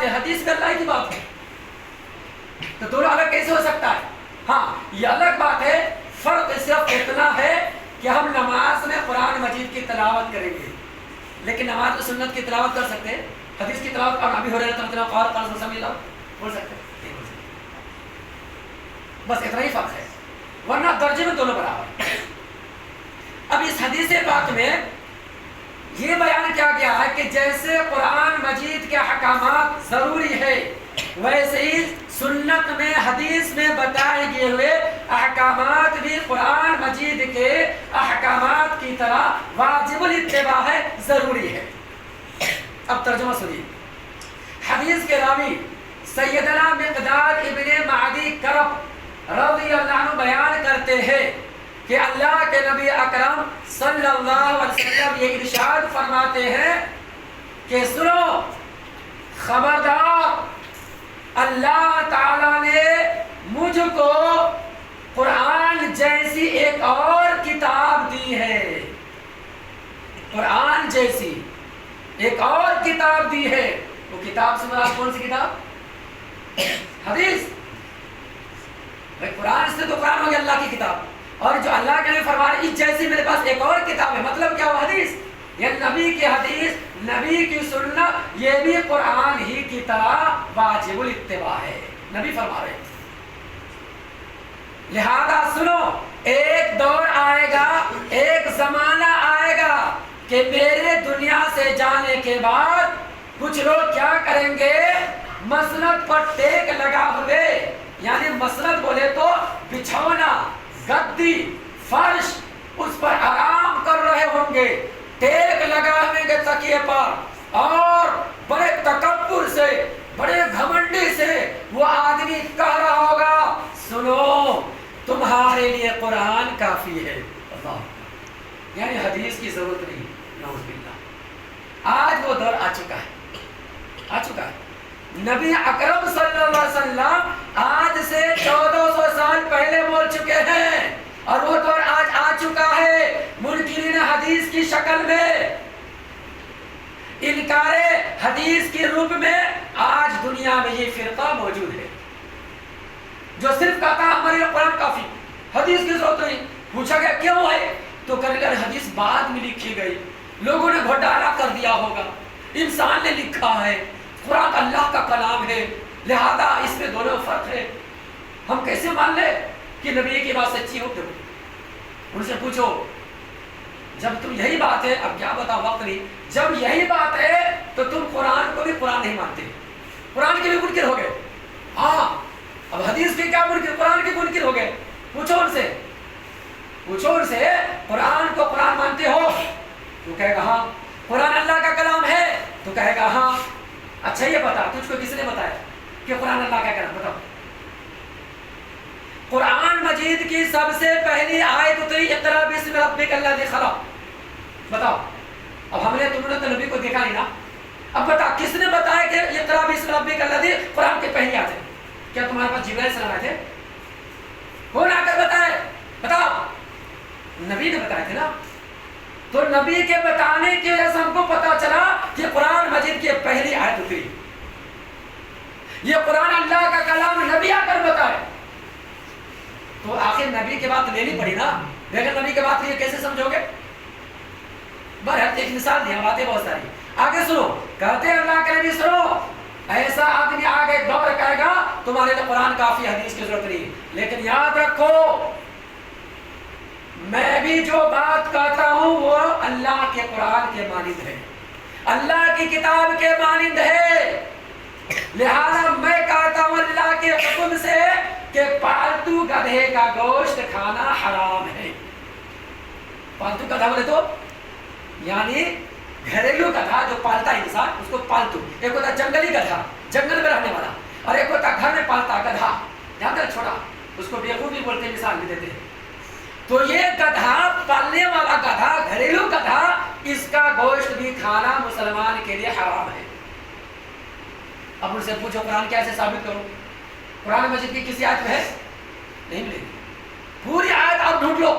ہے، حدیث میں اللہ کی بات ہے، تو دونوں الگ کیسے ہو سکتا ہے؟ ہاں یہ الگ بات ہے، فرق صرف اتنا ہے کہ ہم نماز میں قرآن مجید کی تلاوت کریں گے، لیکن نماز میں سنت کی تلاوت کر سکتے ہیں، حدیث کی تلاوت اور ابھی ہریرہ رضی اللہ عنہ قال صلی اللہ بول سکتے ہیں، بس اتنا ہی فرق ہے، ورنہ درجے میں دونوں برابر۔ اب اس حدیث پاک میں یہ بیان کیا گیا ہے کہ جیسے قرآن مجید کے احکامات ضروری ہے، ویسے ہی سنت میں حدیث میں بتائے گئے ہوئے احکامات بھی قرآن مجید کے احکامات کی طرح واجب الاتباع ہے، ضروری ہے۔ اب ترجمہ سنیے۔ حدیث کے راوی سیدنا مقداد ابن معدی کرب رضی اللہ عنہ بیان کرتے ہیں کہ اللہ کے نبی اکرم صلی اللہ علیہ وسلم یہ ارشاد فرماتے ہیں کہ سنو، خبردار، اللہ تعالیٰ نے مجھ کو قرآن جیسی ایک اور کتاب دی ہے، قرآن جیسی ایک اور کتاب دی ہے۔ وہ کتاب سے مراد کون سی کتاب؟ حدیث۔ قرآن سے تو قرآن ہو گیا اللہ کی کتاب، اور جو اللہ کے نبی فرما رہے اس جیسی میرے پاس ایک اور کتاب ہے، مطلب کیا؟ وہ حدیث، یہ نبی کی حدیث، نبی کی سنت، یہ بھی قرآن ہی کی طرح واجب الاتباع ہے، نبی فرما رہے ہیں۔ لہذا سنو، ایک دور آئے گا، ایک زمانہ آئے گا کہ میرے دنیا سے جانے کے بعد کچھ لوگ کیا کریں گے؟ مسند پر ٹیک لگا ہوئے، یعنی مسند بولے تو بچھونا، گدی، فرش، اس پر آرام کر رہے ہوں گے، ٹیک لگا ہوں گے تکیے پر، اور بڑے تکبر سے، بڑے گھمنڈی سے وہ آدمی کہہ رہا ہوگا سنو تمہارے لیے قرآن کافی ہے، اللہ، یعنی حدیث کی ضرورت نہیں۔ نعوذ باللہ۔ آج وہ دور آ چکا ہے، آ چکا ہے۔ نبی اکرم صلی اللہ علیہ وسلم آج سے 1400 سال پہلے بول چکے ہیں، اور وہ دور آج آ چکا ہے منکرین حدیث کی شکل میں، انکار حدیث کی روپ میں آج دنیا میں یہ فرقہ موجود ہے جو صرف کہتا ہے ہمارے لیے قرآن کافی، حدیث کی ضرورت نہیں۔ پوچھا گیا کیوں ہے تو کہنے لگا حدیث بعد میں لکھی گئی، لوگوں نے گھوٹالا کر دیا ہوگا، انسان نے لکھا ہے، قرآن اللہ کا کلام ہے، لہذا اس میں دونوں فرق ہے، ہم کیسے مان لیں کہ نبی کی بات سچی ہو؟ ان سے پوچھو جب تم یہی بات ہے، اب کیا بتا وقت نہیں، جب یہی بات ہے تو تم قرآن کو بھی قرآن نہیں مانتے، قرآن کے بھی منکر ہو گئے۔ ہاں اب حدیث کے کیا منکر، قرآن کے منکر ہو گئے۔ پوچھو ان سے، پوچھو ان سے قرآن کو قرآن مانتے ہو؟ تو کہے گا ہاں۔ قرآن اللہ کا کلام ہے؟ تو کہے گا ہاں۔ اچھا یہ بتا تجھ کو کس نے بتایا کہ قرآن اللہ کا کلام؟ بتاؤ۔ قرآن مجید کی سب سے پہلی آیت اتری اقرا بسم ربک الذی خلق، بتاؤ۔ اب ہم نے تم نے تو نبی کو دیکھا نہیں نا، اب بتا کس نے بتایا کہ اقرا بسم ربک الذی قرآن کی پہلی آیت ہے؟ کیا تمہارے پاس جبرائیل السلام آئے تھے؟ کون آ کر بتائے؟ بتاؤ۔ نبی نے بتائے تھے نا، تو نبی کے بتانے کی وجہ سے ہم کو پتا چلا کہ قرآن مجید کی پہلی آیت اتری، یہ قرآن اللہ کا کلام نبی آ کر بتائے، تو آخر نبی کی بات لینی پڑی نا، بغیر نبی کی بات لیے کیسے سمجھو گے؟ بہرحال ایک مثال دی، باتیں بہت ساری، آگے سنو، کہتے ہیں اللہ کے نبی سنو، ایسا آدمی آگے دور کہے گا تمہارے لیے قرآن کافی، حدیث کی ضرورت نہیں، لیکن یاد رکھو میں بھی جو بات کہتا ہوں وہ اللہ کے قرآن کے مانند ہے، اللہ کی کتاب کے مانند ہے، لہذا میں کہتا ہوں اللہ کے حکم سے کہ پالتو گدھے کا گوشت کھانا حرام ہے۔ پالتو گدھا بولے تو یعنی گھریلو گدھا جو پالتا ہے انسان، اس کو پالتو، ایک ہوتا ہے جنگلی گدھا، جنگل میں رہنے والا، اور ایک ہوتا ہے گھر میں پالتا گدھا، یاد ہے چھوڑا، اس کو بیوقوف بھی بولتے ہیں، مثال بھی دیتے ہیں۔ تو یہ گدھا، پالنے والا گدھا، گھریلو گدھا، اس کا گوشت بھی کھانا مسلمان کے لیے حرام ہے۔ اب ان سے پوچھو قرآن کیسے ثابت کرو؟ قرآن مجید کی کسی آیت میں ہے؟ نہیں ملے گی، پوری آیت آپ ڈھونڈ لو،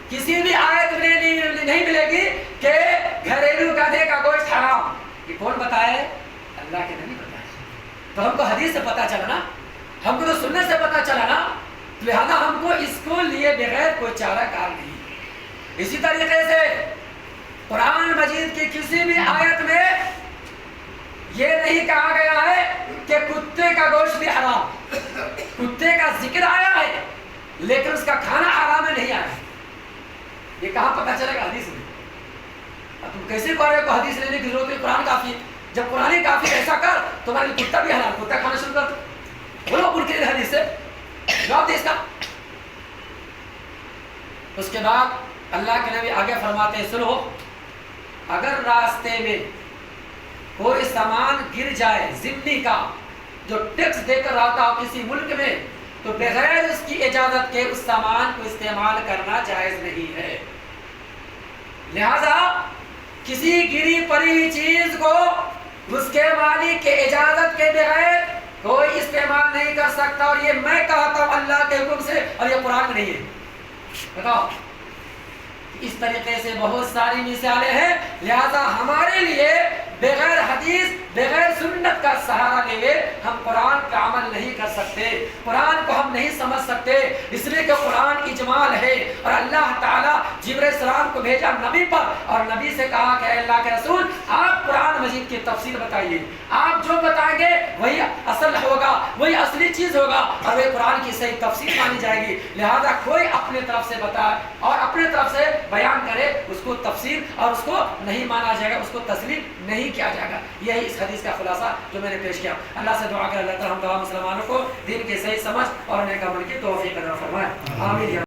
کسی بھی آیت میں نہیں ملے گی کہ گھریلو گدھے کا گوشت حرام۔ یہ کون بتائے؟ اللہ کے نبی بتائے۔ تو ہم کو حدیث سے پتہ چلا نا، ہم کو تو سننے سے پتہ چلا نا، لہذا ہم کو اس کو لیے بغیر کوئی چارہ کار نہیں۔ اسی طریقے سے قرآن مجید کی کسی بھی آیت میں یہ نہیں کہا گیا ہے کہ کتے کا گوشت بھی حرام، کتے کا ذکر آیا ہے لیکن اس کا کھانا حرام ہے نہیں آیا ہے۔ یہ کہاں پتہ چلے گا؟ حدیث میں۔ اب تم کیسے کہہ رہے ہو حدیث لینے کی ضرورت ہے، قرآن کافی ہے؟ جب قرآن ہی کافی ایسا کر تمہارے لیے کتا بھی حلال، کتا کھانا شروع کر دو، بولو منکر حدیث سے جواب دے اس کا۔ اس کے بعد اللہ کے نبی آگے فرماتے ہیں سنو، اگر راستے میں کوئی سامان گر جائے ذمہ کا جو ٹیکس دے کر آتا ہو کسی ملک میں، تو بغیر اس کی اجازت کے اس سامان کو استعمال کرنا جائز نہیں ہے۔ لہذا کسی گری پڑی ہوئی چیز کو اس کے مالک کے اجازت کے بغیر کوئی استعمال نہیں کر سکتا، اور یہ میں کہتا ہوں اللہ کے حکم سے، اور یہ قرآن میں نہیں ہے۔ بتاؤ، اس طریقے سے بہت ساری مثالیں ہیں۔ لہذا ہمارے لیے بغیر حدیث بغیر سنت کا سہارا لیے ہم قرآن کا عمل نہیں کر سکتے، قرآن کو ہم نہیں سمجھ سکتے، اس لیے کہ قرآن اجمال ہے، اور اللہ تعالیٰ جبرائیل السلام کو بھیجا نبی پر، اور نبی سے کہا کہ اے اللہ کے رسول آپ قرآن مجید کی تفسیر بتائیے، آپ جو بتائیں گے وہی اصل ہوگا، وہی اصلی چیز ہوگا، اور وہی قرآن کی صحیح تفسیر مانی جائے گی۔ لہذا کوئی اپنے طرف سے بتائے اور اپنے طرف سے بیان کرے، اس کو تفسیر اور اس کو نہیں مانا جائے گا، اس کو تسلیم نہیں کیا جائے گا۔ یہی اس حدیث کا خلاصہ جو میں نے پیش کیا۔ اللہ سے دعا کریں اللہ تعالیٰ ہم تمام مسلمانوں کو دین کی صحیح سمجھ اور نیک عمل کی توفیق عطا فرمائے، آمین۔